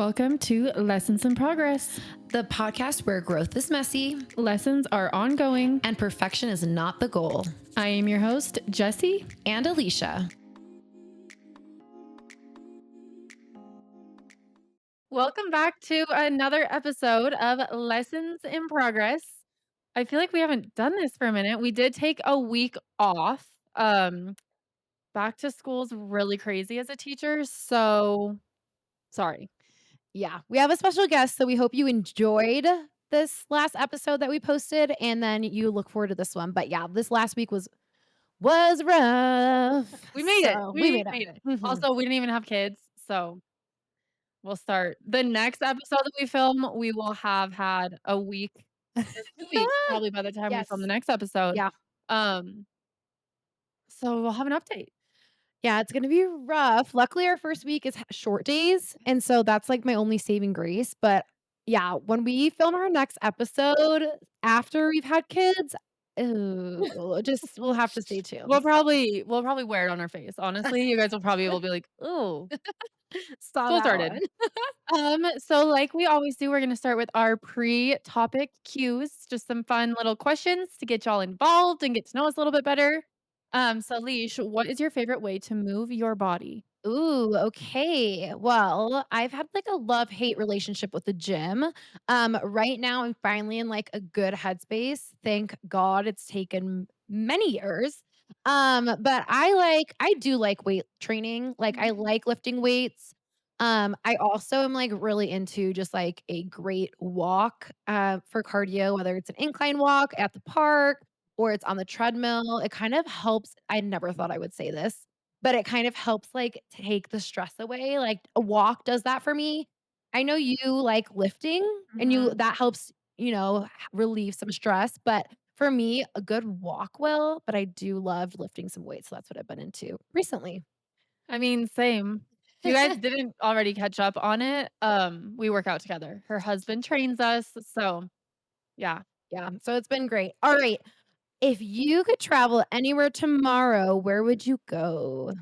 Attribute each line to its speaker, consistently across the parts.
Speaker 1: Welcome to Lessons in Progress.
Speaker 2: The podcast where growth is messy
Speaker 1: Lessons are ongoing.
Speaker 2: and perfection is not the goal.
Speaker 1: I am your host, Jessie.
Speaker 2: And Alicia.
Speaker 1: Welcome back to another episode of Lessons in Progress. I feel like we haven't done this for a minute. We did take a week off. Back to school's really crazy as a teacher, so sorry.
Speaker 3: Yeah, we have a special guest, so we hope you enjoyed this last episode that we posted, and then you look forward to this one. But yeah, this last week was rough.
Speaker 1: We made it.
Speaker 3: So
Speaker 1: We
Speaker 3: made
Speaker 1: made it.
Speaker 3: Mhm.
Speaker 1: Also, we didn't even have kids, so we'll start. The next episode that we film, we will have had a week or 2 weeks probably by the time we film the
Speaker 3: Yes.
Speaker 1: next episode.
Speaker 3: Yeah.
Speaker 1: Um, so we'll have an update.
Speaker 3: Yeah, it's gonna be rough. Luckily, our first week is short days, and so that's like my only saving grace. But yeah, when we film our next episode after we've had kids, just we'll have to stay tuned.
Speaker 1: We'll probably wear it on our face. Honestly, you guys will probably will be like, "Ooh,
Speaker 3: Saw
Speaker 1: school
Speaker 3: that
Speaker 1: started." So like we always do, we're gonna start with our pre-topic cues, just some fun little questions to get y'all involved and get to know us a little bit better. So Leash, what is your favorite way to move your body?
Speaker 3: Ooh, okay. Well, I've had like a love-hate relationship with the gym. Right now I'm finally in like a good headspace. Thank God it's taken many years. But I do like weight training. Like I like lifting weights. I also am like really into just like a great walk for cardio, whether it's an incline walk at the park or it's on the treadmill. It kind of helps. I never thought I would say this, but it kind of helps, like, take the stress away, like, a walk does that for me. I know you like lifting and you
Speaker 1: Mhm.
Speaker 3: that helps, relieve some stress, but for me, a good walk will, but I do love lifting some weights, so that's what I've been into recently.
Speaker 1: I mean, same. If you guys didn't already catch up on it, we work out together. Her husband trains us, so yeah.
Speaker 3: Yeah, so it's been great. Alright, if you could travel anywhere tomorrow, where would you go?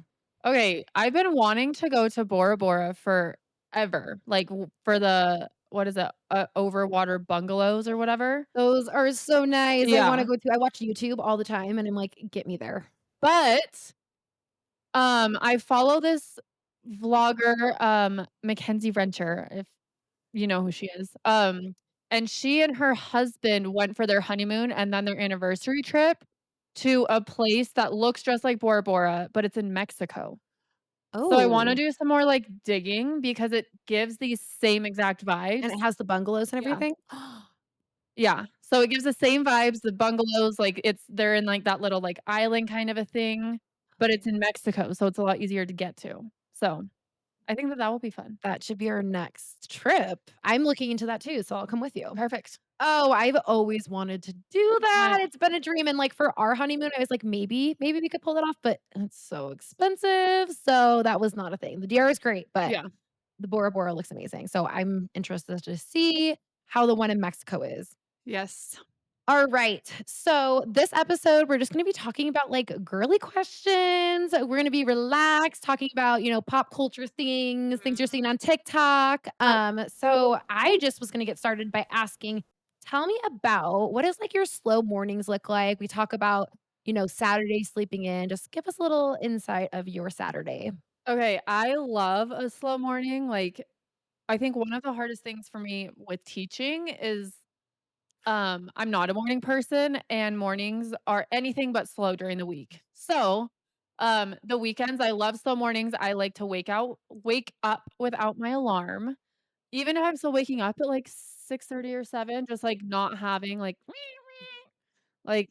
Speaker 1: Okay, I've been wanting to go to Bora Bora forever, like, for the what is it? Overwater bungalows or whatever?
Speaker 3: Those are so nice, I wanna
Speaker 1: Yeah,
Speaker 3: go to I watch YouTube all the time, and I'm like, "Get me there."
Speaker 1: but, I follow this vlogger, Mackenzie Rencher, if you know who she is, and she and her husband went for their honeymoon and then their anniversary trip to a place that looks just like Bora Bora, but it's in Mexico. So I wanna
Speaker 3: Oh.
Speaker 1: do some more, like, digging because it gives these same exact vibes.
Speaker 3: And it has the bungalows and
Speaker 1: Yeah.
Speaker 3: everything?
Speaker 1: Yeah. So it gives the same vibes, the bungalows, like, they're in, like, that little, like, island kind of a thing, but it's in Mexico, so it's a lot easier to get to. So, I think that that will be fun.
Speaker 3: That should be our next trip. I'm looking into that too, so I'll come with you.
Speaker 1: Perfect.
Speaker 3: Oh, I've always wanted to do that.
Speaker 1: Yes.
Speaker 3: It's been a dream, and, like, for our honeymoon, I was like, "Maybe we could pull that off," but it's so expensive, so that was not a thing. The DR is great, but
Speaker 1: Yeah.
Speaker 3: the Bora Bora looks amazing, so I'm interested to see how the one in Mexico is.
Speaker 1: Yes.
Speaker 3: All right. So this episode, we're just going to be talking about like girly questions. We're going to be relaxed, talking about, pop culture things, things you're seeing on TikTok. So I just was going to get started by asking, tell me about what does like your slow mornings look like? We talk about, Saturday sleeping in. Just give us a little insight of your Saturday.
Speaker 1: Okay, I love a slow morning, like, I think one of the hardest things for me with teaching is, I'm not a morning person, and mornings are anything but slow during the week. So, the weekends, I love slow mornings, I like to wake up without my alarm. Even if I'm still waking up at, like, 6:30 or 7, just, like, not having, like, let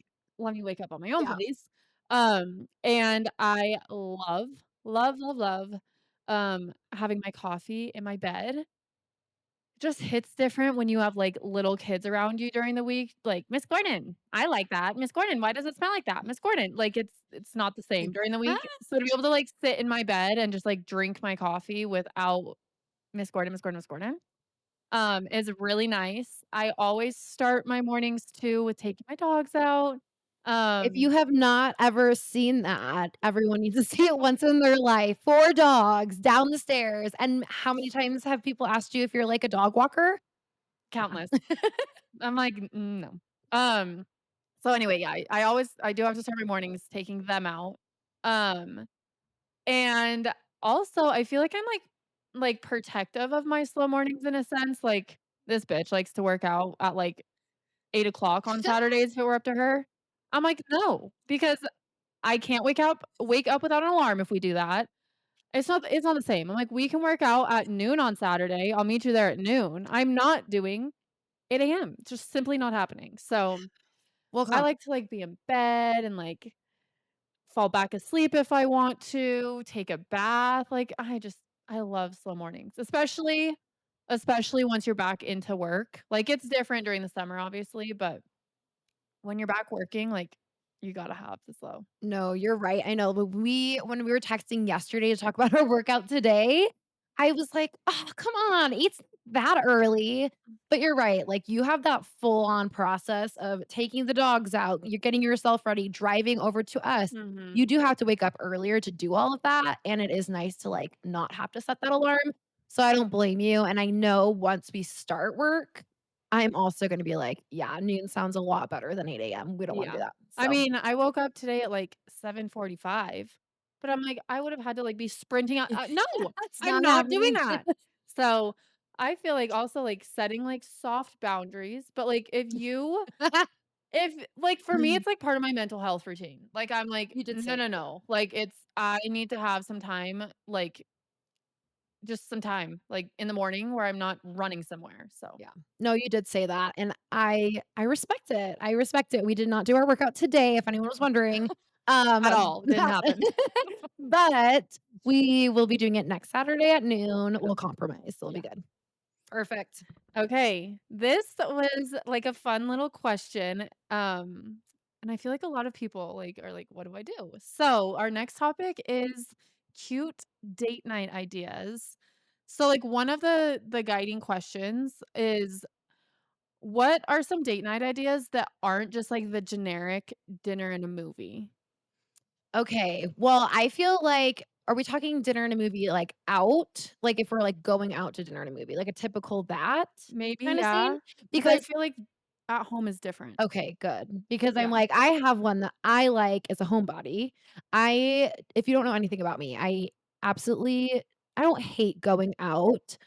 Speaker 1: me wake up on my own,
Speaker 3: Yeah.
Speaker 1: please. And I love, love, love, love, having my coffee in my bed. Just hits different when you have, like, little kids around you during the week, like, "Miss Gordon, I like that. Miss Gordon, why does it smell like that? Miss Gordon," like, it's not the same during the week. So to be able to, like, sit in my bed and just, like, drink my coffee without Miss Gordon, Miss Gordon, Miss Gordon, is really nice. I always start my mornings too with taking my dogs out.
Speaker 3: If you
Speaker 1: Um,
Speaker 3: have not ever seen that, everyone needs to see it once in their life. 4 dogs down the stairs, and how many times have people asked you if you're like a dog walker?
Speaker 1: countless.
Speaker 3: Yeah.
Speaker 1: I'm like, No." Um, so anyway, yeah, I do have to start my mornings taking them out. Um, and also I feel like I'm like protective of my slow mornings in a sense, like, this bitch likes to work out at, like, 8 o'clock on Saturdays if it were up to her. I'm like, "No," because I can't wake up without an alarm if we do that. It's not the same. I'm like, "We can work out at noon on Saturday. I'll meet you there at noon." I'm not doing 8 AM. It's just simply not happening. So,
Speaker 3: Well,
Speaker 1: I
Speaker 3: come
Speaker 1: like to, like, be in bed and, like, fall back asleep if I want to, take a bath, like, I love slow mornings, especially once you're back into work. Like, it's different during the summer, obviously, but when you're back working, like, you gotta have the slow.
Speaker 3: No, you're right, I know, but when we were texting yesterday to talk about our workout today, I was like, "Oh, come on, it's that early." But you're right, like, you have that full-on process of taking the dogs out, you're getting yourself ready, driving over to us.
Speaker 1: Mhm.
Speaker 3: You do have to wake up earlier to do all of that, and it is nice to, like, not have to set that alarm, so I don't blame you, and I know once we start work, I'm also gonna be like, "Yeah, noon sounds a lot better than 8 AM, we don't wanna do
Speaker 1: Yeah.
Speaker 3: that."
Speaker 1: I
Speaker 3: So
Speaker 1: mean, I woke up today at, like, 7:45, but I'm like, I would have had to, like, be sprinting out no,
Speaker 3: that's
Speaker 1: I'm
Speaker 3: not
Speaker 1: not doing
Speaker 3: happening.
Speaker 1: that. So, I feel like also, like, setting, like, soft boundaries, but, like, if like, for me, it's, like, part of my mental health routine. Like, I'm like,
Speaker 3: You did
Speaker 1: "No,
Speaker 3: say
Speaker 1: no,
Speaker 3: that, yeah.
Speaker 1: no." Like, I need to have some time, like, just some time, like, in the morning where I'm not running somewhere, so
Speaker 3: Yeah. No, you did say that, and I respect it. I respect it. We did not do our workout today, if anyone was wondering.
Speaker 1: at all, didn't happen.
Speaker 3: But we will be doing it next Saturday at noon.
Speaker 1: Good.
Speaker 3: We'll compromise, so it'll be
Speaker 1: Yeah.
Speaker 3: good. Perfect.
Speaker 1: Okay, this was, like, a fun little question, and I feel like a lot of people, like, are like, "What do I do?" So, our next topic is cute date night ideas. So, like, one of the guiding questions is, what are some date night ideas that aren't just, like, the generic dinner and a movie?
Speaker 3: Okay. Well, I feel like are we talking dinner and a movie, like, out? Like, if we're, like, going out to dinner and a movie, like a typical that
Speaker 1: Maybe,
Speaker 3: kinda scene?
Speaker 1: yeah, because I
Speaker 3: Because
Speaker 1: feel like at home is different.
Speaker 3: okay, good, because I'm
Speaker 1: Yeah.
Speaker 3: like, I have one that I like as a homebody. I if you don't know anything about me, absolutely I don't hate going out,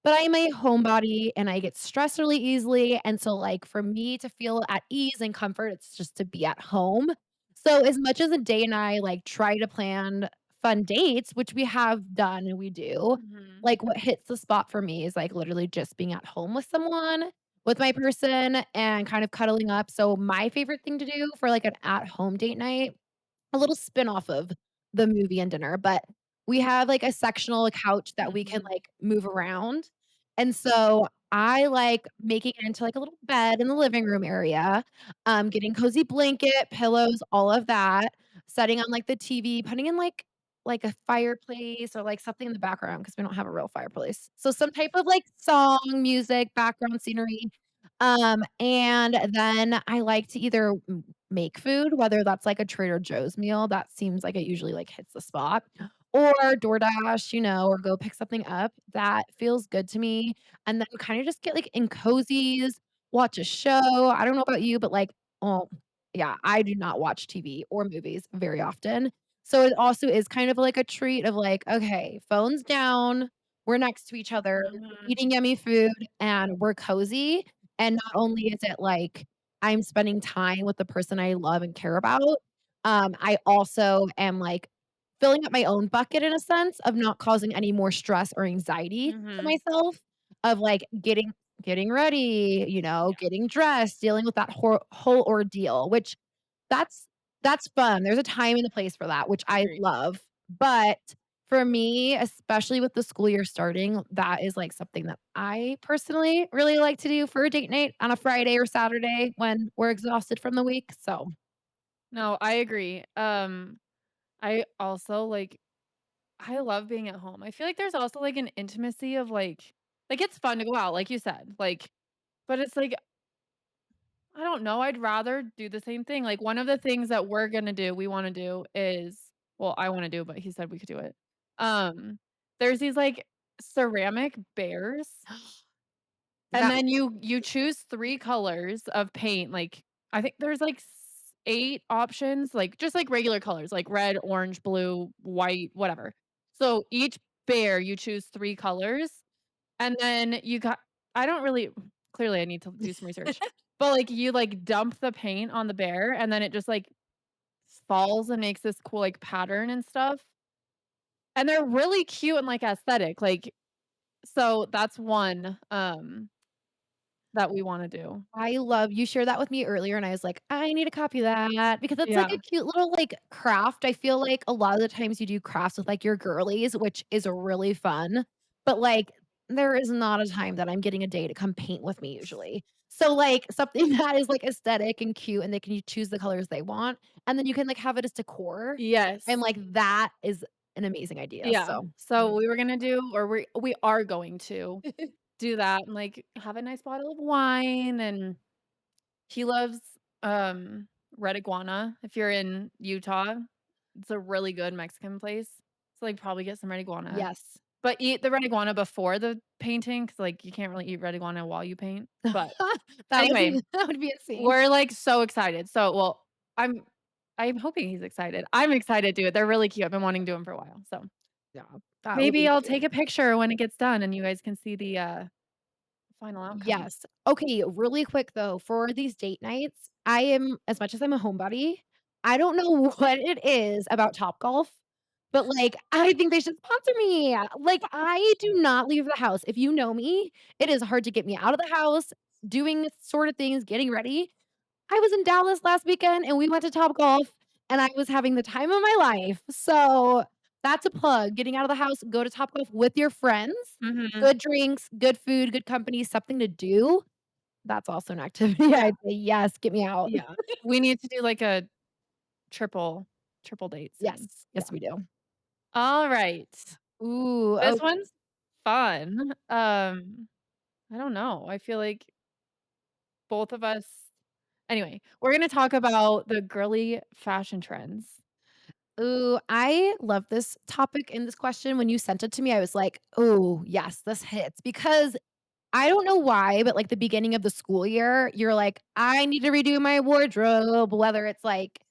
Speaker 3: but I'm a homebody and I get stressed really easily, and so, like, for me to feel at ease and comfort, it's just to be at home. So, as much as a day and I, like, try to plan fun dates, which we have done and we do,
Speaker 1: Mhm.
Speaker 3: like, what hits the spot for me is, like, literally just being at home with someone, with my person, and kind of cuddling up. So, my favorite thing to do for, like, an at-home date night a little spin-off of the movie and dinner, but we have, like, a sectional couch that we can,
Speaker 1: Mhm.
Speaker 3: like, move around, and so I like making it into, like, a little bed in the living room area, getting cozy blanket, pillows, all of that, setting on, like, the TV, putting in, like, a fireplace or, like, something in the background because we don't have a real fireplace. So some type of, like, song, music, background scenery, and then I like to either make food, whether that's like a Trader Joe's meal, that seems like it usually, like, hits the spot, or DoorDash, or go pick something up that feels good to me, and then kinda just get, like, in cozies, watch a show. I don't know about you, but, like oh, yeah, I do not watch TV or movies very often, so it also is kind of like a treat of, like, okay, phones down, we're next to each other,
Speaker 1: Mhm.
Speaker 3: eating yummy food, and we're cozy, and not only is it, like, I'm spending time with the person I love and care about, I also am, like, filling up my own bucket in a sense of not causing any more stress or anxiety to
Speaker 1: Mhm.
Speaker 3: myself of, like, getting ready,
Speaker 1: Yeah,
Speaker 3: getting dressed, dealing with that whole ordeal, which that's that's fun. There's a time and a place for that, which I
Speaker 1: agreed.
Speaker 3: love, but for me, especially with the school year starting, that is, like, something that I personally really like to do for a date night on a Friday or Saturday when we're exhausted from the week, so
Speaker 1: No, I agree. I also, like I love being at home. I feel like there's also, like, an intimacy of, like, it's fun to go out, like you said, like, but it's like I don't know, I'd rather do the same thing, like, one of the things that we wanna do is well, I wanna do, but he said we could do it. Um, there's these, like, ceramic bears, and
Speaker 3: That
Speaker 1: then you choose 3 colors of paint, like, I think there's, like, 8 options, like, just, like, regular colors, like red, orange, blue, white, whatever. So each bear, you choose 3 colors, and then you got I don't really clearly, I need to do some research, but, like, you, like, dump the paint on the bear, and then it just, like, falls and makes this cool, like, pattern and stuff, and they're really cute and, like, aesthetic, like so that's one, that we wanna do.
Speaker 3: I love you shared that with me earlier, and I was like, "I need to copy that," because it's like a
Speaker 1: Yeah.
Speaker 3: cute little, like, craft. I feel like a lot of the times you do crafts with, like, your girlies, which is really fun, but, like, there is not a time that I'm getting a day to come paint with me usually. So, like, something that is, like, aesthetic and cute, and they can choose the colors they want, and then you can, like, have it as decor, and,
Speaker 1: Yes.
Speaker 3: like, that is an amazing idea,
Speaker 1: Yeah.
Speaker 3: so
Speaker 1: So we were gonna do or we are going to do that and, like, have a nice bottle of wine, and he loves, red iguana. If you're in Utah, it's a really good Mexican place. So, like, probably get some red iguana.
Speaker 3: yes.
Speaker 1: But eat the red iguana before the painting, because like, you can't really eat red iguana while you paint. But
Speaker 3: That would
Speaker 1: anyway,
Speaker 3: be that would be insane.
Speaker 1: we're, like, so excited. So well, I'm I'm hoping he's excited. I'm excited to do it. They're really cute. I've been wanting to do them for a while. So
Speaker 3: Yeah, that would
Speaker 1: maybe
Speaker 3: be
Speaker 1: I'll
Speaker 3: cute.
Speaker 1: take a picture when it gets done and you guys can see the, final outcome.
Speaker 3: Yes. Okay, really quick though, for these date nights, I am as much as I'm a homebody, I don't know what it is about Topgolf, but, like, I think they should sponsor me. Like, I do not leave the house. If you know me, it is hard to get me out of the house, doing this sort of things, getting ready. I was in Dallas last weekend, and we went to Topgolf, and I was having the time of my life. So, that's a plug, getting out of the house, go to Topgolf with your friends,
Speaker 1: Mhm.
Speaker 3: good drinks, good food, good company, something to do. That's also an activity
Speaker 1: Yeah,
Speaker 3: I'd say, "Yes, get me out."
Speaker 1: yeah. We need to do, like, a triple triple date soon.
Speaker 3: Yes.
Speaker 1: Yeah.
Speaker 3: Yes, we do.
Speaker 1: Alright.
Speaker 3: Ooh,
Speaker 1: This
Speaker 3: oh
Speaker 1: one's fun. I don't know. I feel like both of us anyway, we're gonna talk about the girly fashion trends.
Speaker 3: ooh, I love this topic and this question. When you sent it to me, I was like, "Oh, yes, this hits," because I don't know why, but, like, the beginning of the school year, you're like, "I need to redo my wardrobe," whether it's, like,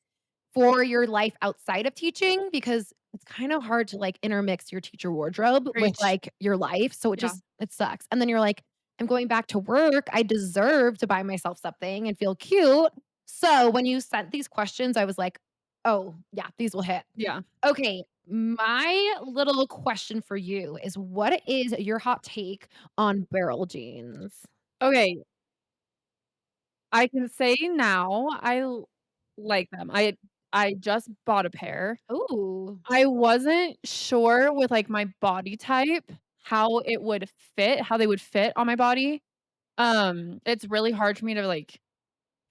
Speaker 3: for your life outside of teaching, because it's kind of hard to, like, intermix your teacher wardrobe with,
Speaker 1: Preach.
Speaker 3: like, your life, so
Speaker 1: Yeah.
Speaker 3: it sucks, and then you're like, "I'm going back to work, I deserve to buy myself something and feel cute." So, when you sent these questions, I was like, "Oh, yeah, these will hit."
Speaker 1: Yeah.
Speaker 3: Okay, my little question for you is what is your hot take on barrel jeans?
Speaker 1: Okay, I can say now like them. I just bought a pair.
Speaker 3: Ooh,
Speaker 1: I wasn't sure with, like, my body type how they would fit on my body. It's really hard for me to, like,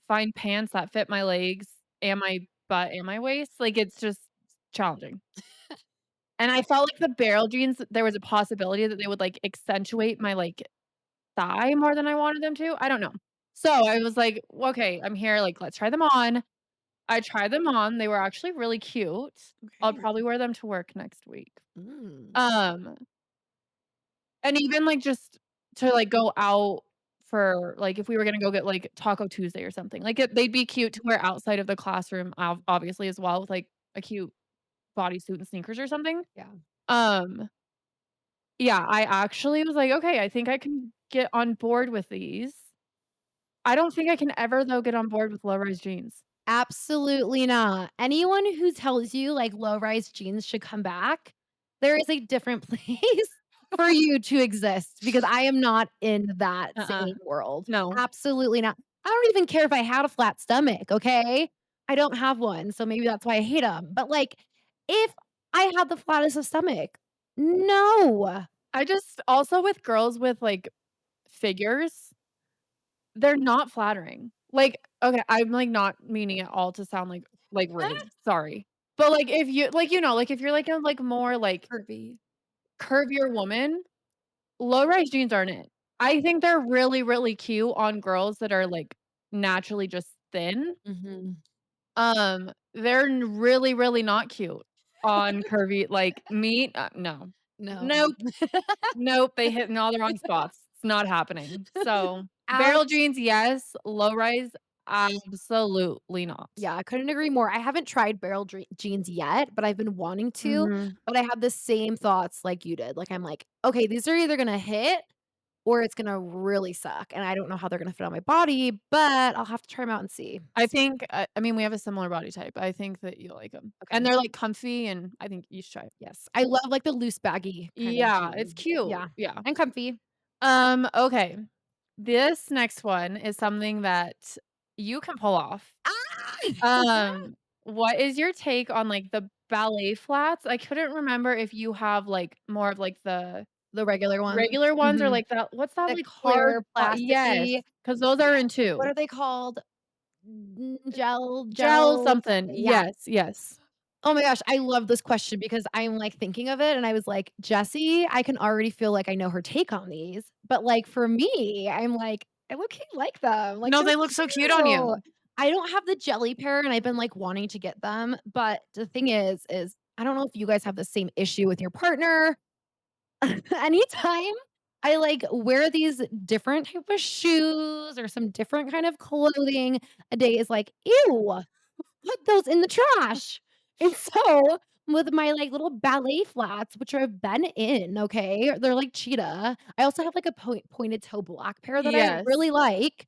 Speaker 1: find pants that fit my legs and my butt and my waist, like, it's just challenging. And I felt like the barrel jeans, there was a possibility that they would, like, accentuate my, like, thigh more than I wanted them to, I don't know. So, I was like, "Okay, I'm here, like, let's try them on." I tried them on, they were actually really cute. I'll
Speaker 3: okay.
Speaker 1: probably wear them to work next week.
Speaker 3: Mm.
Speaker 1: Um, and even, like, just to, like, go out for like, if we were gonna go get, like, Taco Tuesday or something, like, they'd be cute to wear outside of the classroom, obviously, as well with, like, a cute bodysuit and sneakers or something.
Speaker 3: Yeah.
Speaker 1: Um, yeah, I actually was like, "Okay, I think I can get on board with these." I don't think I can ever, though, get on board with low-rise jeans.
Speaker 3: Absolutely not. Anyone who tells you, like, low-rise jeans should come back, there is a different place for you to exist because I am not in that
Speaker 1: Uh-uh.
Speaker 3: same world.
Speaker 1: No.
Speaker 3: Absolutely not. I don't even care if I had a flat stomach, okay? I don't have one, so maybe that's why I hate them. But, like, if I had the flattest of stomach, no.
Speaker 1: I just also with girls with, like, figures, they're not flattering. Like, okay, I'm, like, not meaning at all to sound like rude, sorry. But, like, if you like, like, if you're, like, a, like, more, like,
Speaker 3: Curvy.
Speaker 1: curvier woman, low-rise jeans aren't it. I think they're really, really cute on girls that are, like naturally just thin.
Speaker 3: Mhm.
Speaker 1: They're really, really not cute on curvy, like, meat, no.
Speaker 3: No.
Speaker 1: Nope, nope, they hit in all the wrong spots. It's not happening. So, barrel
Speaker 3: Abs
Speaker 1: jeans, yes, low rise, absolutely not.
Speaker 3: Yeah, I couldn't agree more. I haven't tried barrel jeans yet, but I've been wanting to,
Speaker 1: Mhm.
Speaker 3: but I have the same thoughts like you did. Like, I'm like, "Okay, these are either gonna hit or it's gonna really suck, and I don't know how they're gonna fit on my body, but I'll have to try them out and see."
Speaker 1: I think, I mean, we have a similar body type. I think that you'll like them, and
Speaker 3: Okay.
Speaker 1: they're, like, comfy, and I think you should try it.
Speaker 3: Yes. I love, like, the loose baggy kind of
Speaker 1: Yeah, it's
Speaker 3: jeans.
Speaker 1: cute,
Speaker 3: Yeah,
Speaker 1: yeah.
Speaker 3: and comfy.
Speaker 1: Okay. This next one is something that you can pull off.
Speaker 3: Ah!
Speaker 1: Um, what is your take on, like, the ballet flats? I couldn't remember if you have, like, more of, like, the
Speaker 3: The regular ones.
Speaker 1: regular ones or,
Speaker 3: Mhm.
Speaker 1: like, that what's that,
Speaker 3: The
Speaker 1: like, hard
Speaker 3: clear
Speaker 1: yes,
Speaker 3: plasticky.
Speaker 1: 'cause those are
Speaker 3: Yeah.
Speaker 1: in
Speaker 3: What
Speaker 1: 2.
Speaker 3: are they called?
Speaker 1: Gel
Speaker 3: Gel
Speaker 1: something.
Speaker 3: something, yeah.
Speaker 1: Yes, yes.
Speaker 3: Oh my gosh, I love this question because I'm, like, thinking of it and I was like, "Jessie, I can already feel like I know her take on these." But, like, for me, I'm like, I low-key like them, like,
Speaker 1: No,
Speaker 3: they're
Speaker 1: they look so cute on
Speaker 3: cute.
Speaker 1: you.
Speaker 3: I don't have the jelly pair and I've been, like, wanting to get them, but the thing is I don't know if you guys have the same issue with your partner. Anytime I, like, wear these different type of shoes or some different kind of clothing, a day is like, "Ew, put those in the trash." And so, with my, like, little ballet flats, which I've been in, okay, they're like cheetah. I also have, like, a pointed toe black pair that I
Speaker 1: Yes.
Speaker 3: really like.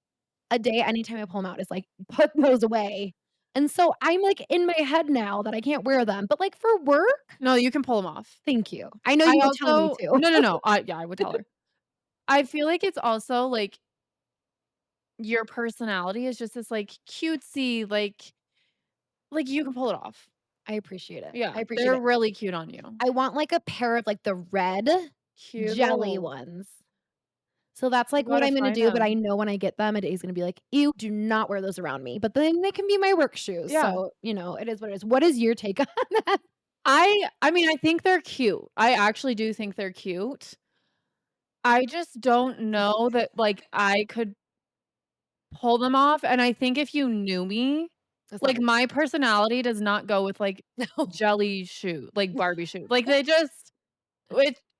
Speaker 3: A day, anytime I pull them out, is like, "Put those away." And so, I'm, like, in my head now that I can't wear them, but, like, for work,
Speaker 1: No, you can pull them off.
Speaker 3: thank you. I know
Speaker 1: I
Speaker 3: you would tell me
Speaker 1: also
Speaker 3: to.
Speaker 1: no, no, no, yeah, I would tell her. I feel like it's also, like, your personality is just this, like, cutesy, like, you can pull it off.
Speaker 3: I appreciate it.
Speaker 1: Yeah,
Speaker 3: I appreciate
Speaker 1: they're
Speaker 3: it.
Speaker 1: really cute on you.
Speaker 3: I want, like, a pair of, like, the red
Speaker 1: Cute.
Speaker 3: jelly ones. So that's,
Speaker 1: You
Speaker 3: like, what
Speaker 1: gotta
Speaker 3: I'm gonna
Speaker 1: find
Speaker 3: do, but I
Speaker 1: them.
Speaker 3: know when I get them, Ada's gonna be like, "Ew, do not wear those around me." But then they can be my work shoes,
Speaker 1: Yeah.
Speaker 3: so, it is what it is. What is your take on that?
Speaker 1: I mean, I think they're cute. I actually do think they're cute. I just don't know that, like, I could pull them off, and I think if you knew me,
Speaker 3: That's not
Speaker 1: like,
Speaker 3: your
Speaker 1: my personality does not go with, like,
Speaker 3: no.
Speaker 1: jelly shoe like, Barbie shoe. Like, they just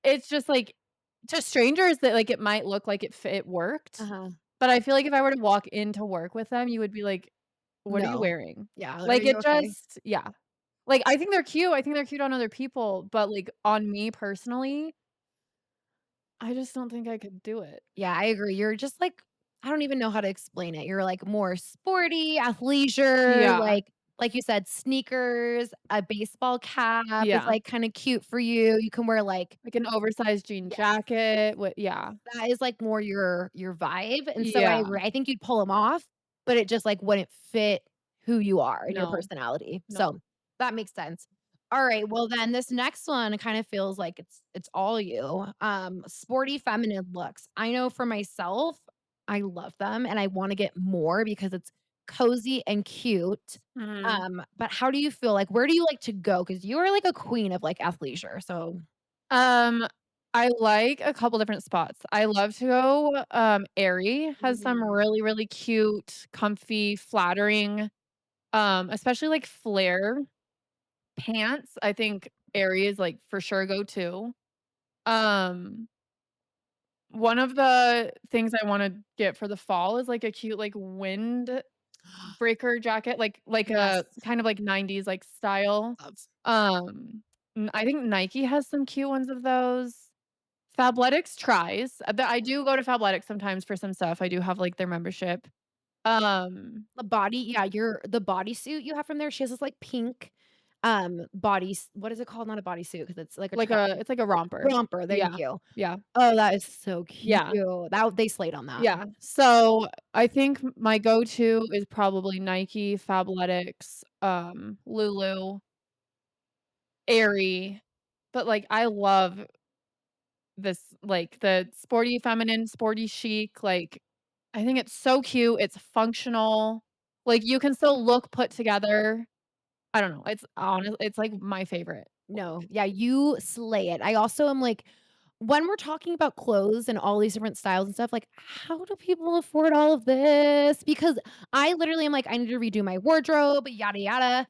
Speaker 1: it's just, like to strangers that, like, it might look like it worked,
Speaker 3: Uh-huh.
Speaker 1: but I feel like if I were to walk into work with them, you would be like, "What are you
Speaker 3: No.
Speaker 1: wearing?"
Speaker 3: Yeah, like, "Are
Speaker 1: Like,
Speaker 3: you
Speaker 1: it
Speaker 3: okay?"
Speaker 1: just yeah. Like, I think they're cute, I think they're cute on other people, but, like, on me personally, I just don't think I could do it.
Speaker 3: Yeah, I agree. You're just like I don't even know how to explain it. You're like more sporty, athleisure,
Speaker 1: Yeah,
Speaker 3: like you said, sneakers, a baseball cap is
Speaker 1: yeah.
Speaker 3: like kinda cute for you. You can wear like
Speaker 1: Like an oversized jean
Speaker 3: yes,
Speaker 1: jacket with yeah.
Speaker 3: that is like more your vibe. And so I
Speaker 1: Yeah.
Speaker 3: agree. I think you'd pull them off, but it just like wouldn't fit who you are and your
Speaker 1: No,
Speaker 3: personality.
Speaker 1: no.
Speaker 3: So that makes sense. All right. Well, then this next one kind of feels like it's all you. Sporty feminine looks. I know for myself, I love them and I want to get more because it's cozy and cute.
Speaker 1: Mhm.
Speaker 3: But how do you feel like where do you like to go? Because you are like a queen of like athleisure. So
Speaker 1: Um, I like a couple different spots. I love to go, Aerie has some
Speaker 3: mhm.
Speaker 1: really, really cute, comfy, flattering, especially, like, flare pants. I think Aerie is, like, for sure go to. Um, one of the things I wanna get for the fall is, like, a cute, like, wind breaker jacket, like
Speaker 3: Yes.
Speaker 1: a kind of like 90s, like, style.
Speaker 3: Love.
Speaker 1: I think Nike has some cute ones of those. Fabletics tries. I do go to Fabletics sometimes for some stuff. I do have, like, their membership.
Speaker 3: The body yeah, the bodysuit you have from there, she has this, like, pink, what is it called? Not a bodysuit because it's like a top
Speaker 1: It's like a romper.
Speaker 3: romper, thank
Speaker 1: Yeah.
Speaker 3: you.
Speaker 1: Yeah.
Speaker 3: Oh, that is so cute.
Speaker 1: Yeah.
Speaker 3: That they slayed on that.
Speaker 1: Yeah. So, I think my go-to is probably Nike, Fabletics, Lulu, Aerie, but, like, I love this like, the sporty feminine, sporty chic, like, I think it's so cute, it's functional, like, you can still look put together. I don't know, it's like my favorite
Speaker 3: No,
Speaker 1: look.
Speaker 3: yeah, you slay it. I also am, like when we're talking about clothes and all these different styles and stuff, like, how do people afford all of this? Because I literally am like, I need to redo my wardrobe, yada yada.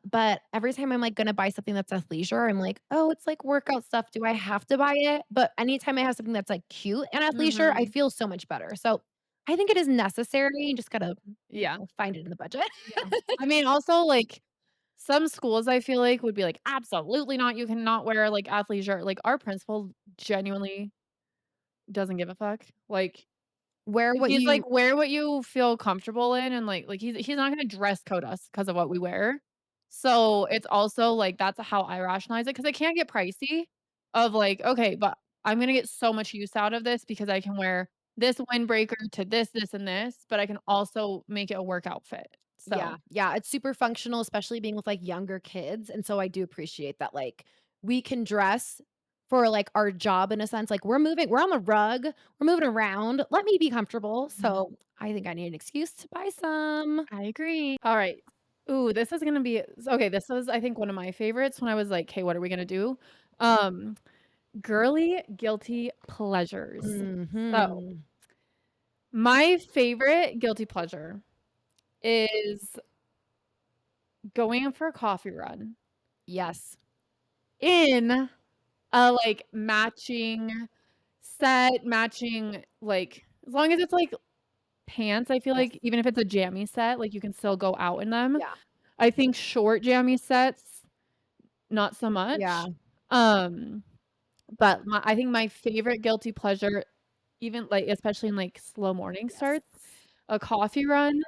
Speaker 3: But every time I'm like gonna buy something that's athleisure, I'm like, oh, it's like workout stuff. Do I have to buy it? But anytime I have something that's like cute and athleisure, I
Speaker 1: Mhm.
Speaker 3: feel so much better. So I think it is necessary. You just gotta,
Speaker 1: Yeah.
Speaker 3: find it in the budget.
Speaker 1: Yeah. I mean, also, like, some schools I feel like would be like, "Absolutely not, you cannot wear, like, athleisure." Like, our principal genuinely doesn't give a fuck. Like,
Speaker 3: Wear what
Speaker 1: he's like,
Speaker 3: you
Speaker 1: "Wear what you feel comfortable in," and, like, he's not gonna dress code us 'cause of what we wear. So, it's also, like, that's how I rationalize it, 'cause it can get pricey of, like, "Okay, but I'm gonna get so much use out of this because I can wear this windbreaker to this, this, and this, but I can also make it a work outfit."
Speaker 3: Yeah,
Speaker 1: So,
Speaker 3: yeah, it's super functional, especially being with, like, younger kids, and so I do appreciate that, like, we can dress for, like, our job in a sense, like, we're on the rug, we're moving around, let me be comfortable,
Speaker 1: mhm.
Speaker 3: so I think I need an excuse to buy some.
Speaker 1: I agree. Alright. Ooh, this is gonna be okay, this was, I think, one of my favorites when I was like, "Hey, what are we gonna do?" Um, Girly guilty pleasures. So,
Speaker 3: Mhm.
Speaker 1: my favorite guilty pleasure is going for a coffee run
Speaker 3: Yes.
Speaker 1: in a, like, matching set, matching, like, as long as it's, like, pants, I feel
Speaker 3: Yes.
Speaker 1: like even if it's a jammy set, like, you can still go out in them.
Speaker 3: Yeah.
Speaker 1: I think short jammy sets, not so
Speaker 3: Yeah.
Speaker 1: much. Um, but I think my favorite guilty pleasure, even, like, especially in, like, slow morning
Speaker 3: Yes.
Speaker 1: starts, a coffee run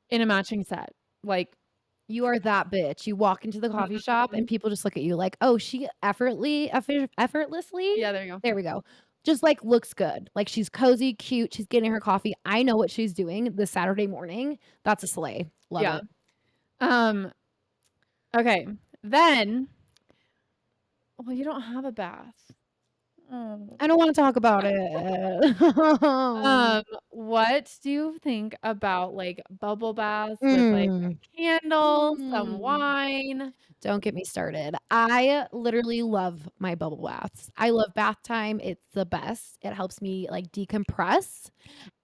Speaker 1: in a matching set. Like,
Speaker 3: You are that bitch. You walk into the coffee shop and
Speaker 1: mhm.
Speaker 3: people just look at you like, "Oh, she effortlessly"
Speaker 1: Yeah, there you go.
Speaker 3: there we go. Just, like, looks good. Like, she's cozy, cute, she's getting her coffee. I know what she's doing this Saturday morning. That's a slay. Love
Speaker 1: Yeah.
Speaker 3: it.
Speaker 1: Um, okay. Then well, you don't have a bath. Oh.
Speaker 3: I don't wanna talk about it.
Speaker 1: Um, what do you think about, like, bubble baths with, like,
Speaker 3: Mm.
Speaker 1: a candle, some
Speaker 3: Mm.
Speaker 1: wine?
Speaker 3: Don't get me started. I literally love my bubble baths. I love bath time. It's the best. It helps me, like, decompress.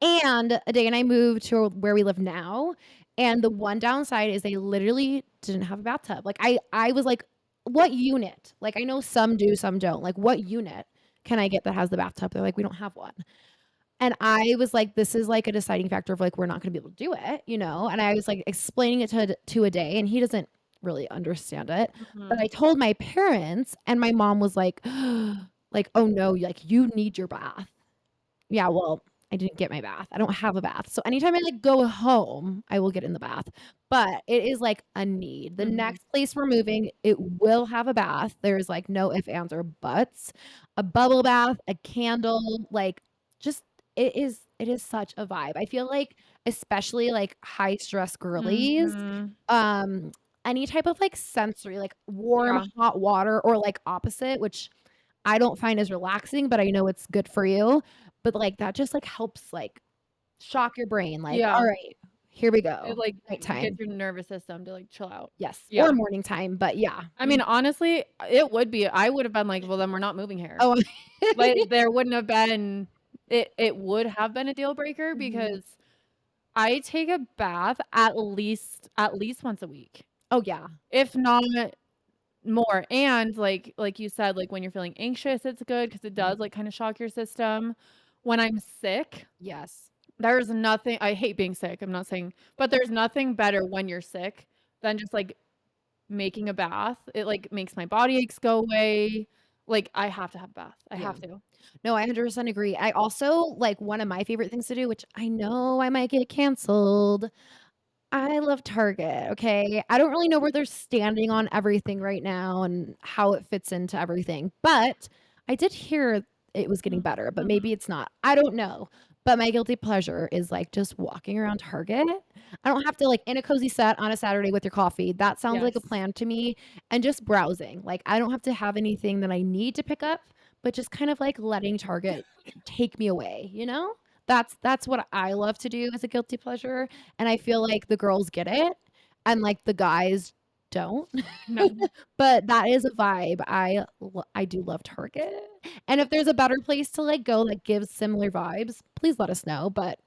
Speaker 3: And a day and I moved to where we live now, and the one downside is they literally didn't have a bathtub. Like, I was like, "What unit?" Like, I know some do, some don't. Like, "What unit can I get that has the bathtub?" They're like, "We don't have one." And I was like, "This is, like, a deciding factor of, like, we're not gonna be able to do it," you know? And I was, like, explaining it to a day, and he doesn't really understand it. But
Speaker 1: Mhm.
Speaker 3: I told my parents, and my mom was like, like, "Oh, no, like, you need your bath." Yeah, well, I didn't get my bath. I don't have a bath. So anytime I, like, go home, I will get in the bath. But it is, like, a need. The
Speaker 1: Mhm.
Speaker 3: next place we're moving, it will have a bath. There's, like, no ifs, ands, or buts. A bubble bath, a candle, like, just it is such a vibe. I feel like, especially, like, high stress girlies,
Speaker 1: Mhm.
Speaker 3: um, any type of, like, sensory, like, warm,
Speaker 1: Yeah.
Speaker 3: hot water or, like, opposite, which I don't find as relaxing, but I know it's good for you. But, like, that just, like, helps, like, shock your brain, like,
Speaker 1: Yeah.
Speaker 3: "Alright, here we
Speaker 1: It,
Speaker 3: go,
Speaker 1: like, gets
Speaker 3: nighttime."
Speaker 1: your nervous system to, like, chill out.
Speaker 3: Yes, or
Speaker 1: Yeah.
Speaker 3: morning time, but yeah.
Speaker 1: I mean,
Speaker 3: Mhm.
Speaker 1: honestly, it would be I would have been like, "Well, then we're not moving here."
Speaker 3: Oh,
Speaker 1: Like, there wouldn't have been it would have been a deal breaker
Speaker 3: Mhm.
Speaker 1: because I take a bath at least once a week,
Speaker 3: Oh, yeah.
Speaker 1: if not more, and, like you said, like, when you're feeling anxious, it's good because it does,
Speaker 3: Mhm.
Speaker 1: like, kinda shock your system. When I'm sick,
Speaker 3: Yes.
Speaker 1: there's nothing I hate being sick, I'm not saying but there's nothing better when you're sick than just, like, making a bath. It, like, makes my body aches go away. Like, I have to have a bath. I
Speaker 3: Yeah.
Speaker 1: have to.
Speaker 3: No, I 100% agree. I also like, one of my favorite things to do, which I know I might get canceled, I love Target, okay? I don't really know where they're standing on everything right now and how it fits into everything, but I did hear it was getting
Speaker 1: Mm,
Speaker 3: better, but
Speaker 1: mhm.
Speaker 3: maybe it's not. I don't know. But my guilty pleasure is, like, just walking around Target. I don't have to, like, in a cozy set on a Saturday with your coffee. That sounds like a
Speaker 1: Yes.
Speaker 3: plan to me, and just browsing. Like, I don't have to have anything that I need to pick up, but just kind of, like, letting Target take me away, you know? That's what I love to do as a guilty pleasure. And I feel like the girls get it, and, like, the guys don't.
Speaker 1: No.
Speaker 3: But that is a vibe. I do love Target. And if there's a better place to, like, go that gives similar vibes, please let us know, but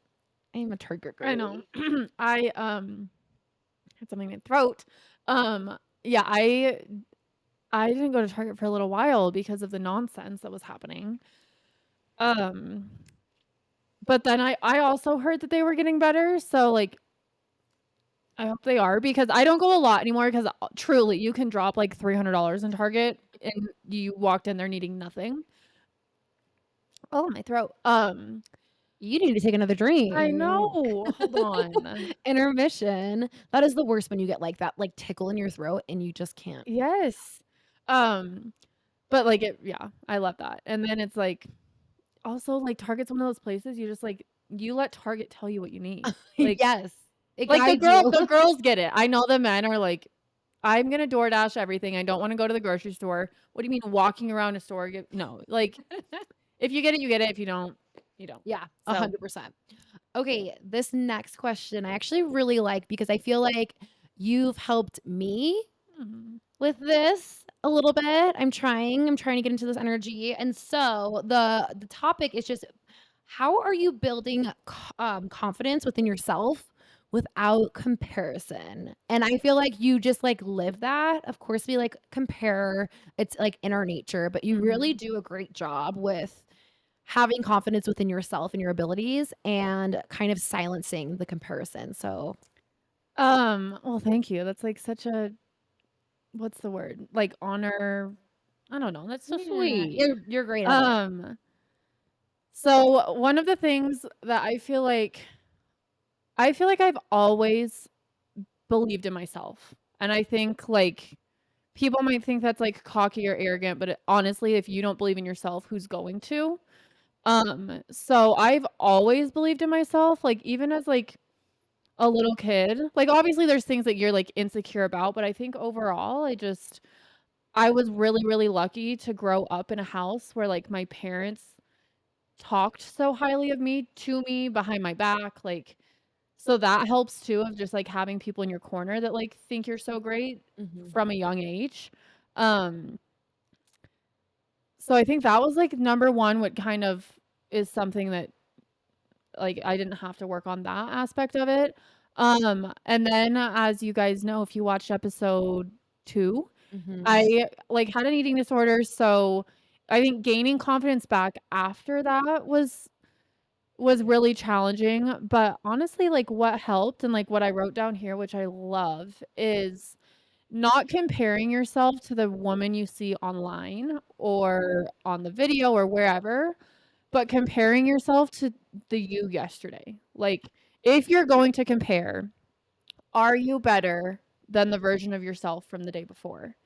Speaker 3: I am a Target
Speaker 1: I know.
Speaker 3: girly.
Speaker 1: I, had something in my throat. Yeah, I didn't go to Target for a little while because of the nonsense that was happening. Um, but then I also heard that they were getting better, so, like, I hope they are because I don't go a lot anymore because, truly, you can drop, like, $300 in Target and you walked in there needing nothing. Oh, my throat.
Speaker 3: You need to take another
Speaker 1: I
Speaker 3: drink.
Speaker 1: know. Hold on.
Speaker 3: Intermission. That is the worst when you get, like, that, like, tickle in your throat and you just can't.
Speaker 1: Yes. Um, but, like, yeah, I love that, and then it's, like, also, like, Target's one of those places you just, like, you let Target tell you what you need.
Speaker 3: Yes. It
Speaker 1: Like,
Speaker 3: guides you.
Speaker 1: the girls get it. I know the men are like, "I'm gonna DoorDash everything. I don't wanna go to the grocery store." What do you mean walking around a store get no, like, if you get it, you get it. If you don't, you don't.
Speaker 3: Yeah,
Speaker 1: So
Speaker 3: 100%. Okay, this next question I actually really like because I feel like you've helped me
Speaker 1: mhm.
Speaker 3: with this a little bit. I'm trying to get into this energy. And so the topic is just how are you building confidence within yourself without comparison? And I feel like you just like live that. Of course we like compare. It's like in our nature, but you really
Speaker 1: Mhm.
Speaker 3: do a great job with having confidence within yourself and your abilities and kind of silencing the comparison. So,
Speaker 1: Well, thank you. That's, like, such a what's the word? Like, honor I don't know, that's so
Speaker 3: yeah,
Speaker 1: sweet.
Speaker 3: you're great at it.
Speaker 1: Um, so one of the things that I feel like I've always believed in myself, and I think, like, people might think that's, like, cocky or arrogant, but honestly, if you don't believe in yourself, who's going to? So I've always believed in myself, like, even as, like, a little kid. Like, obviously, there's things that you're, like, insecure about, but I think overall, I was really, really lucky to grow up in a house where, like, my parents talked so highly of me, to me, behind my back, like, so that helps too of just, like, having people in your corner that, like, think you're so great
Speaker 3: Mhm.
Speaker 1: from a young age. Um, so I think that was, like, number 1, what kind of is something that, like, I didn't have to work on that aspect of it. And then as you guys know, if you watched episode 2,
Speaker 3: Mhm.
Speaker 1: I, like, had an eating disorder, so I think gaining confidence back after that was really challenging, but honestly, like, what helped and, like, what I wrote down here, which I love, is not comparing yourself to the woman you see online or on the video or wherever, but comparing yourself to the you yesterday. Like, if you're going to compare, are you better than the version of yourself from the day before?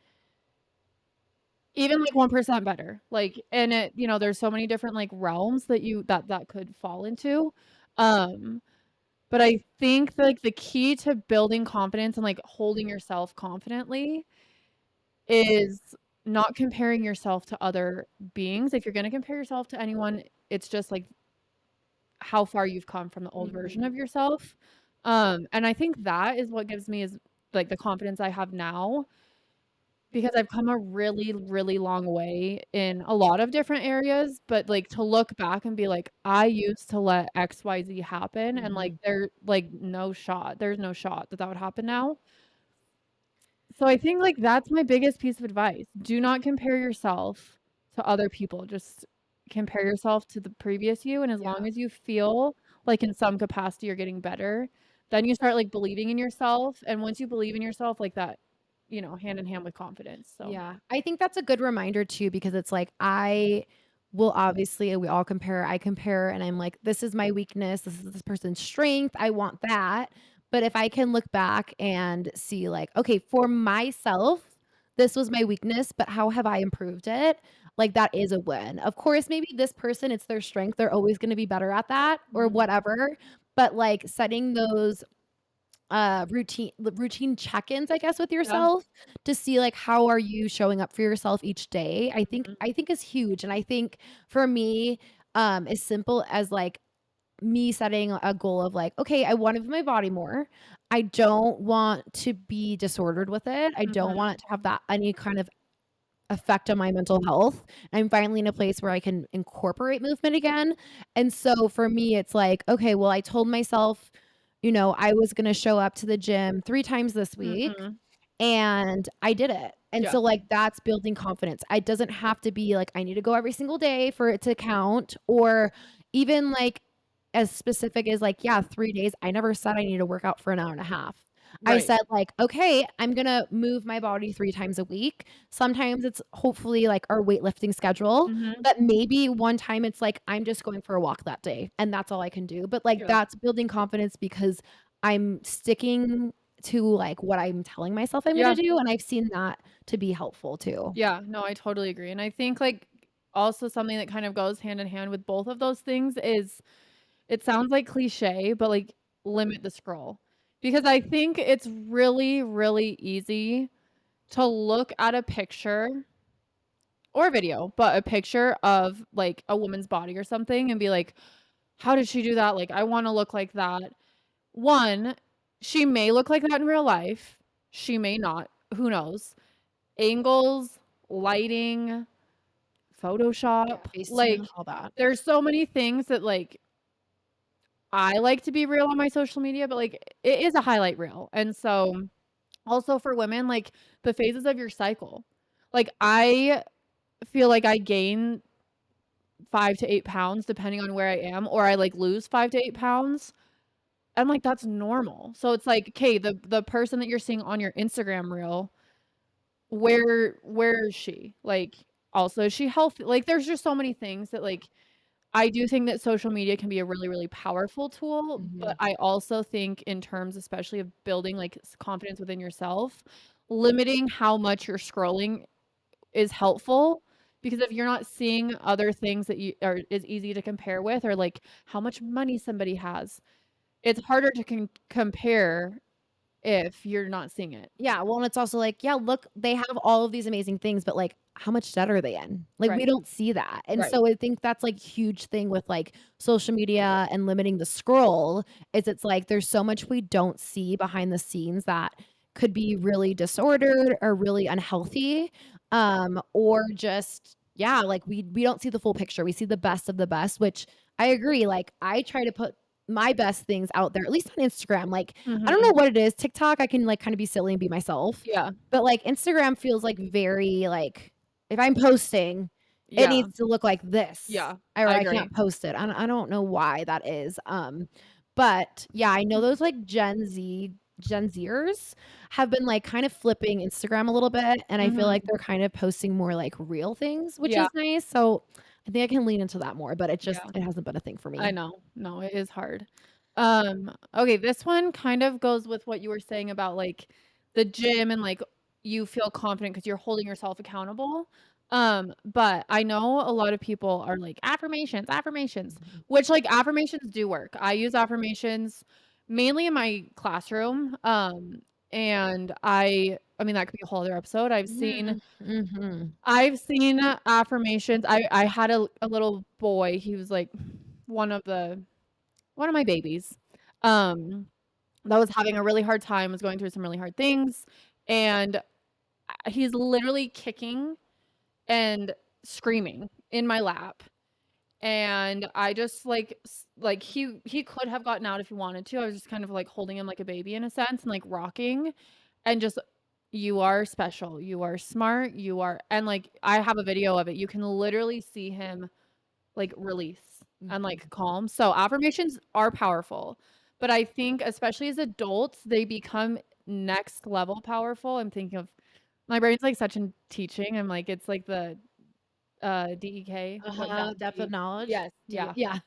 Speaker 1: Even, like, 1% better, like, and there's so many different, like, realms that that could fall into, um, but I think, like, the key to building confidence and, like, holding yourself confidently is not comparing yourself to other beings. If you're gonna compare yourself to anyone, it's just, like, how far you've come from the old version
Speaker 3: Mhm.
Speaker 1: of yourself, and I think that is what gives me like, the confidence I have now because I've come a really, really long way in a lot of different areas, but, like, to look back and be like, "I used to let XYZ happen," and, like,
Speaker 3: Mhm.
Speaker 1: there's no shot that that would happen now. So I think, like, that's my biggest piece of advice. Do not compare yourself to other people, just compare yourself to the previous you, and as long
Speaker 3: Yeah.
Speaker 1: as you feel like in some capacity you're getting better, then you start, like, believing in yourself, and once you believe in yourself like that, hand in hand with confidence, so
Speaker 3: Yeah. I think that's a good reminder too, because it's like I will obviously we all compare. I compare and I'm like, this is my weakness. This is this person's strength. I want that. But if I can look back and see like, okay, for myself, this was my weakness, but how have I improved it? Like that is a win. Of course, maybe this person, it's their strength. They're always going to be better at that or
Speaker 1: Mhm.
Speaker 3: whatever. But like setting those routine check-ins, I guess, with
Speaker 1: Yeah.
Speaker 3: yourself to see, like, how are you showing up for yourself each day, I think
Speaker 1: Mhm.
Speaker 3: I think is huge, and I think for me, as simple as, like, me setting a goal of like, okay, I want to move my body more. I don't want to be disordered with it. I don't
Speaker 1: Mhm.
Speaker 3: want it to have that any kind of effect on my mental health. I'm finally in a place where I can incorporate movement again. And so for me, it's like, okay, well, I told myself, I was going to show up to the gym 3 times this week
Speaker 1: Mhm.
Speaker 3: and I did it. And
Speaker 1: Yeah.
Speaker 3: so, like, that's building confidence. I doesn't have to be like, I need to go every single day for it to count, or even like as specific as like, yeah, 3 days. I never said I need to work out for an hour and a half. I
Speaker 1: Right.
Speaker 3: said, like, okay, I'm gonna move my body 3 times a week. Sometimes it's hopefully like our weightlifting schedule,
Speaker 1: Mhm.
Speaker 3: but maybe one time it's like I'm just going for a walk that day and that's all I can do. But like
Speaker 1: Yeah.
Speaker 3: that's building confidence because I'm sticking to, like, what I'm telling myself I'm gonna
Speaker 1: Yeah.
Speaker 3: do, and I've seen that to be helpful too.
Speaker 1: Yeah. No, I totally agree, and I think, like, also something that kind of goes hand in hand with both of those things is it sounds like cliche, but, like, limit the scroll. Because I think it's really, really easy to look at a picture or video, but a picture of, like, a woman's body or something and be like, "How did she do that? Like, I wanna look like that." 1, she may look like that in real life. She may not. Who knows? Angles, lighting,
Speaker 3: Yeah,
Speaker 1: Photoshop,
Speaker 3: Facetune,
Speaker 1: like,
Speaker 3: all that.
Speaker 1: there's so many things that, like, I like to be real on my social media, but, like, it is a highlight reel, and so, also for women, like, the phases of your cycle. Like, I feel like I gain 5 to 8 pounds depending on where I am, or I, like, lose 5 to 8 pounds, and, like, that's normal. So it's like, okay, the person that you're seeing on your Instagram reel, where is she? Like, also, is she healthy? Like, there's just so many things that, like, I do think that social media can be a really, really powerful tool, but
Speaker 3: Mhm,
Speaker 1: I also think in terms especially of building, like, confidence within yourself, limiting how much you're scrolling is helpful, because if you're not seeing other things that you are is easy to compare with, or, like, how much money somebody has, it's harder to compare if you're not seeing it.
Speaker 3: yeah, well, and it's also like, yeah, look, they have all of these amazing things, but, like, how much debt are they in? Like, we
Speaker 1: Right,
Speaker 3: don't see that, and
Speaker 1: right.
Speaker 3: so I think that's, like, huge thing with, like, social media and limiting the scroll is it's like there's so much we don't see behind the scenes that could be really disordered or really unhealthy, or just yeah, like, we don't see the full picture, we see the best of the best, which I agree, like, I try to put my best things out there, at least on Instagram, like, I don't know
Speaker 1: Mhm.
Speaker 3: what it is. TikTok, I can, like, kinda be silly and be myself,
Speaker 1: Yeah,
Speaker 3: but, like, Instagram feels, like, very, like, if I'm posting, it
Speaker 1: yeah,
Speaker 3: needs to look like this,
Speaker 1: yeah,
Speaker 3: or
Speaker 1: I
Speaker 3: I
Speaker 1: agree.
Speaker 3: can't post it. I don't know why that is, but, yeah, I know those, like, Gen Zers have been, like, kind of flipping Instagram a little bit, and I feel like
Speaker 1: Mhm.
Speaker 3: they're kind of posting more, like, real things, which
Speaker 1: Yeah,
Speaker 3: is nice, so I think I can lean into that more, but
Speaker 1: yeah.
Speaker 3: it hasn't been a thing for
Speaker 1: I
Speaker 3: me.
Speaker 1: know. No, it is hard. Okay, this one kind of goes with what you were saying about, like, the gym and, like, you feel confident because 'cause you're holding yourself accountable. But I know a lot of people are like, "Affirmations, affirmations,"
Speaker 3: Mhm.
Speaker 1: which, like, affirmations do work. I use affirmations mainly in my classroom, and I mean, that could be a whole other episode.
Speaker 3: Yeah. Mhm.
Speaker 1: I've seen affirmations. I had a little boy, he was, like, one of the one of my babies, um, that was having a really hard time, was going through some really hard things, and he's literally kicking and screaming in my lap, and I just, like, like, he could have gotten out if he wanted to. I was just kind of, like, holding him like a baby in a sense and, like, rocking, and just, "You are special, you are smart, you are," and, like, I have a video of it. You can literally see him, like, release and, like,
Speaker 3: Mhm.
Speaker 1: calm. So affirmations are powerful, but I think especially as adults, they become next level powerful. I'm thinking of my brain's, like, such in teaching. I'm like, it's like the, DEK, what
Speaker 3: Uh-huh,
Speaker 1: depth
Speaker 3: depth of
Speaker 1: D
Speaker 3: knowledge.
Speaker 1: yes,
Speaker 3: Do you
Speaker 1: yeah,
Speaker 3: yeah.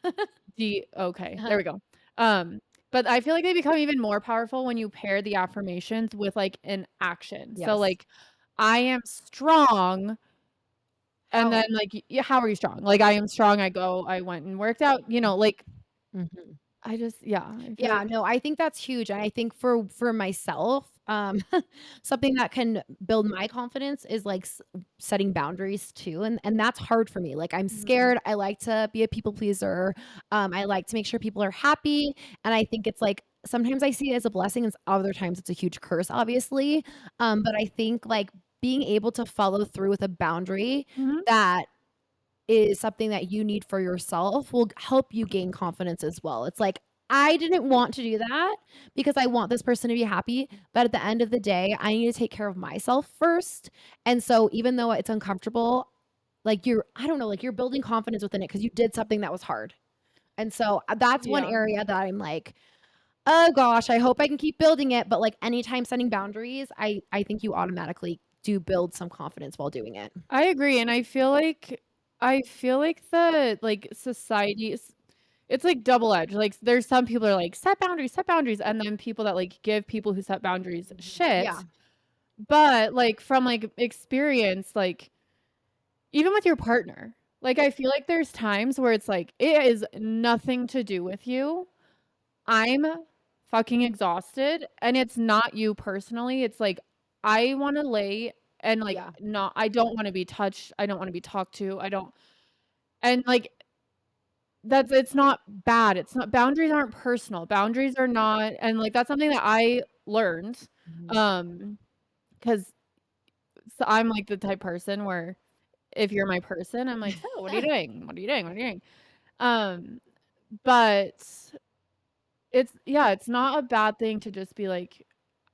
Speaker 1: D okay,
Speaker 3: Uh-huh.
Speaker 1: there we go. Um, but I feel like they become even more powerful when you pair the affirmations with, like, an action. So,
Speaker 3: Yes.
Speaker 1: like, "I am strong," and
Speaker 3: How
Speaker 1: then, like, yeah, how are you strong? Like, "I am strong, I went and worked out," like,
Speaker 3: Mhm.
Speaker 1: I just yeah, I feel
Speaker 3: Yeah,
Speaker 1: like
Speaker 3: no, I think that's huge, and I think for myself, something that can build my confidence is like setting boundaries too. And that's hard for me. Like I'm
Speaker 1: Mhm.
Speaker 3: scared. I like to be a people pleaser. I like to make sure people are happy. And I think it's like sometimes I see it as a blessing and other times it's a huge curse, obviously. But I think like being able to follow through with a boundary
Speaker 1: Mhm.
Speaker 3: that is something that you need for yourself will help you gain confidence as well. It's like, I didn't want to do that because I want this person to be happy, but at the end of the day, I need to take care of myself first. And so even though it's uncomfortable, like you're I don't know, like you're building confidence within it because you did something that was hard. And so that's one
Speaker 1: Yeah.
Speaker 3: area that I'm like, "Oh gosh, I hope I can keep building it." But like anytime setting boundaries, I think you automatically do build some confidence while doing it.
Speaker 1: I agree, and I feel like the, like, society is it's, like, double-edged, like, there's some people are like, set boundaries," and then people that, like, give people who set boundaries
Speaker 3: Yeah.
Speaker 1: shit, but, like, from, like, experience, like, even with your partner, like, I feel like there's times where it's like, it is nothing to do with you. I'm fucking exhausted, and it's not you personally, it's like, I wanna lay and, like,
Speaker 3: Yeah.
Speaker 1: not I don't wanna be touched, I don't wanna be talked to, I don't and, like, that's it's not bad, it's not boundaries aren't personal, boundaries are not and, like, that's something that I learned,
Speaker 3: Mhm.
Speaker 1: um, 'cause so I'm, like, the type person where if you're my person, I'm like, "So, what are you doing? What are you doing? What are you doing?" Um, but it's yeah, it's not a bad thing to just be like,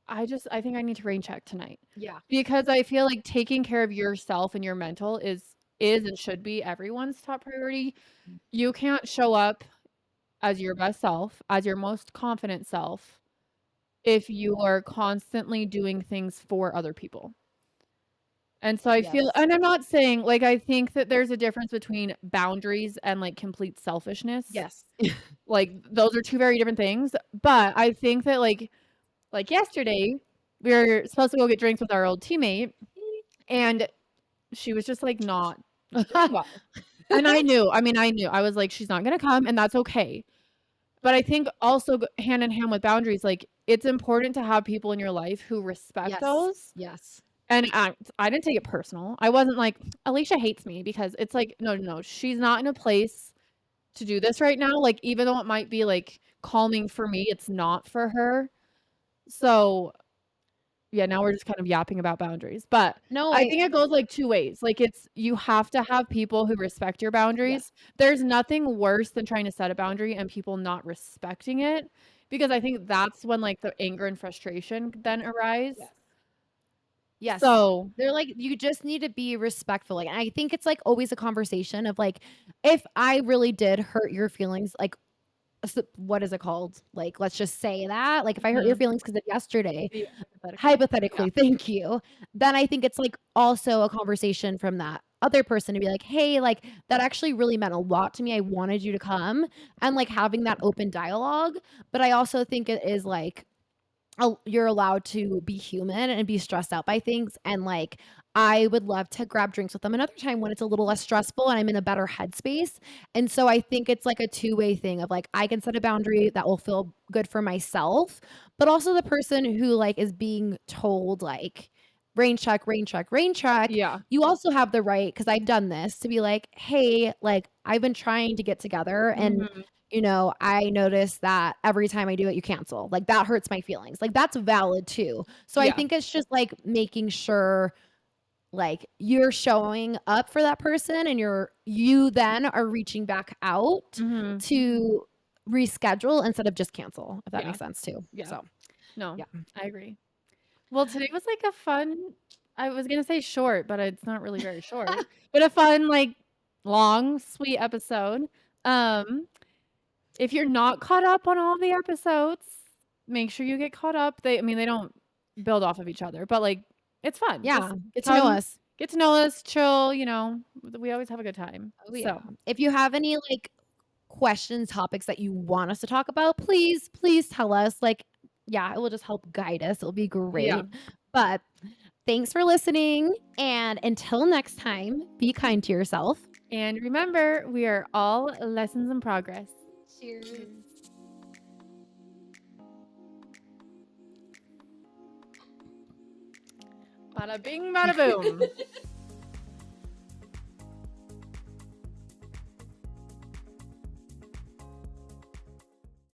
Speaker 1: I think I need to rain check tonight."
Speaker 3: Yeah.
Speaker 1: Because I feel like taking care of yourself and your mental is and should be everyone's top priority. You can't show up as your best self, as your most confident self, if you are constantly doing things for other people. And so I feel
Speaker 3: Yes.
Speaker 1: and I'm not saying like, I think that there's a difference between boundaries and, like, complete selfishness.
Speaker 3: Yes.
Speaker 1: Like, those are 2 very different things, but I think that, like yesterday, we were supposed to go get drinks with our old teammate, and she was just, like, not doing well. And I knew. I was like, "She's not gonna come, and that's okay." But I think also hand in hand with boundaries, like, it's important to have people in your life who respect
Speaker 3: Yes.
Speaker 1: those,
Speaker 3: Yes.
Speaker 1: and I didn't take it personal. I wasn't like, "Alicia hates me," because it's like, no, no, no, she's not in a place to do this right now, like, even though it might be, like, calming for me, it's not for her. So yeah, now we're just kind of yapping about boundaries, but
Speaker 3: No,
Speaker 1: I
Speaker 3: I
Speaker 1: think it goes, like, 2 ways, like, it's you have to have people who respect your
Speaker 3: yes.
Speaker 1: boundaries. There's nothing worse than trying to set a boundary and people not respecting it, because I think that's when, like, the anger and frustration then arise.
Speaker 3: Yes. Yes.
Speaker 1: So
Speaker 3: They're like, you just need to be respectful. Like, and I think it's like always a conversation of like, if I really did hurt your feelings, like, what is it called? Like, let's just say that. Like, if I hurt your
Speaker 1: mhm,
Speaker 3: feelings because of yesterday,
Speaker 1: yeah, hypothetically. Yeah.
Speaker 3: hypothetically, thank you. Then I think it's like also a conversation from that other person to be like, hey, like, that actually really meant a lot to me. I wanted you to come and like having that open dialogue. But I also think it is like, you're allowed to be human and be stressed out by things, and, like, I would love to grab drinks with them another time when it's a little less stressful and I'm in a better headspace, and so I think it's, like, a two-way thing of, like, I can set a boundary that will feel good for myself, but also the person who, like, is being told, like, "Rain check, rain check, rain check,"
Speaker 1: Yeah.
Speaker 3: you also have the right, because 'cause I've done this, to be like, "Hey, like, I've been trying to get together, and
Speaker 1: Mhm.
Speaker 3: I notice that every time I do it, you cancel. Like, that hurts my feelings." Like, that's valid too. So I
Speaker 1: Yeah.
Speaker 3: think it's just, like, making sure, like, you're showing up for that person and you then are reaching back out
Speaker 1: Mhm.
Speaker 3: to reschedule instead of just cancel, if that
Speaker 1: Yeah.
Speaker 3: makes sense too.
Speaker 1: Yeah.
Speaker 3: So,
Speaker 1: No,
Speaker 3: yeah.
Speaker 1: I agree. Well, today was, like, a fun I was gonna say short, but it's not really very short, but a fun, like, long, sweet episode. Um, if you're not caught up on all the episodes, make sure you get caught up. They don't build off of each other, but, like, it's fun.
Speaker 3: Yeah,
Speaker 1: Just
Speaker 3: get to know
Speaker 1: come,
Speaker 3: us.
Speaker 1: get to know us, chill, we always have a good time.
Speaker 3: Oh, yeah.
Speaker 1: So,
Speaker 3: If you have any, like, questions, topics that you want us to talk about, please, please tell us. Like, yeah, it will just help guide us. It'll be
Speaker 1: yeah.
Speaker 3: great. But thanks for listening. And until next time, be kind to yourself.
Speaker 1: And remember, we are all lessons in progress.
Speaker 3: Cheers.
Speaker 1: Cheers. Bada bing, bada boom.